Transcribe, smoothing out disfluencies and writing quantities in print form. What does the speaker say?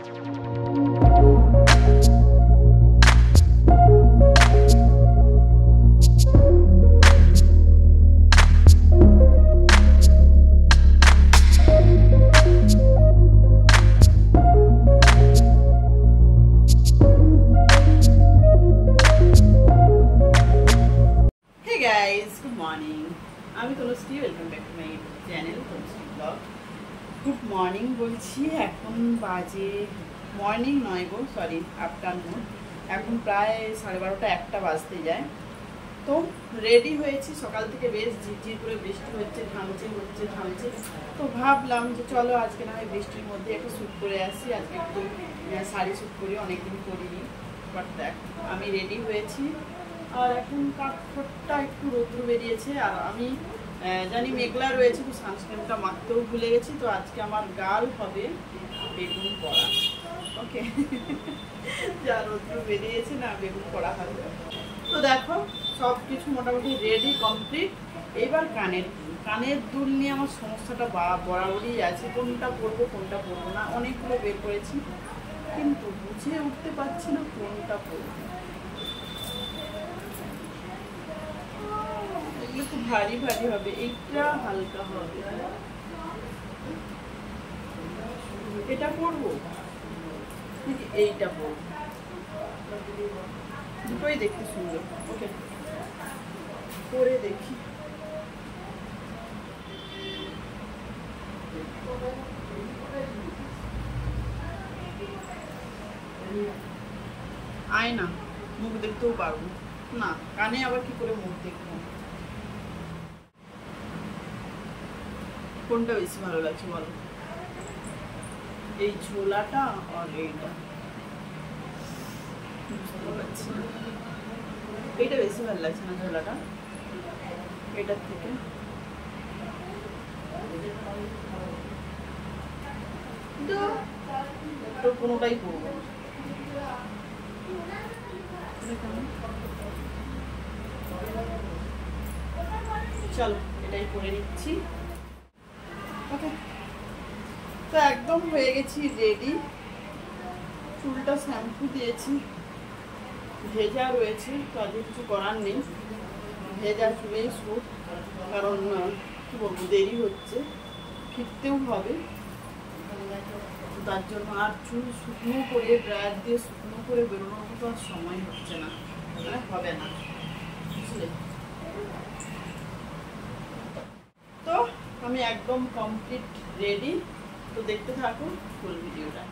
আমি Tanushree, welcome back to my channel Tanushree blog. Good morning বলছি, এখন বাজে মর্নিং নয় গো, সরি আফটারনুন। এখন প্রায় 12:30 1টা বাজতে যায়। তো রেডি হয়েছি, সকাল থেকে বেশ ঝিরঝির করে বৃষ্টি হচ্ছে, থামছে। তো ভাবলাম যে চলো আজকে না হয় বৃষ্টির মধ্যে একটা শ্যুট করে আসি। আজকে একটু শাড়ি শ্যুট করি, অনেকদিন করিনি। বাট দেখ আমি রেডি হয়েছি, আর এখন কাঠটা একটু রৌদ্র বেরিয়েছে, আর আমি জানি মেঘলা রয়েছে, তো সানস্ক্রিনটা মাখতেও ভুলে গেছি। তো আজকে আমার গাল হবে বেগুন পড়া। ওকে, যা রৌদ্র বেরিয়েছে না, বেগুন পড়া হবে। তো দেখো সব কিছু মোটামুটি রেডি কমপ্লিট। এবার কানের দুল নিয়ে আমার সমস্যাটা বরাবরই আছে, কোনটা পরবো কোনটা পরবো না। অনেকগুলো বের করেছি, কিন্তু বুঝে উঠতে পারছি না কোনটা পরবো। এগুলো খুব ভারী ভারী হবে, এইটা হালকা হবে। এটা পরবো নাকি এইটা পরবো? দুটোই দেখতে সুন্দর। ওকে, পরে দেখি। আয়না, মুখ দেখতেও পারবো না, কানে আবার কি করে মুখ দেখবো? কোনটা বেশি ভালো লাগছে বলো? এই ঝোলাটা আর এইটা? এইটা বেশি ভালো লাগছে না ঝোলাটা এটার থেকে? তো কোনোটাই করবো না। চলো এটাই করে নিচ্ছি। ওকে, তো একদম হয়ে গেছি রেডি। চুলটা শ্যাম্পু দিয়েছি, ভেজা রয়েছে, তো আজকে কিছু করার নেই, ভেজা চুলেই শুট। কারণ কি বলবো, দেরি হচ্ছে, ফিরতেও হবে, তার জন্য। আর চুল শুকনো করে ড্রায়ার দিয়ে শুকনো করে বেরোনোর মতো আর সময় হচ্ছে না, মানে হবে না, বুঝলে? তো আমি একদম কমপ্লিট রেডি। তো দেখতে থাকো ফুল ভিডিওটা।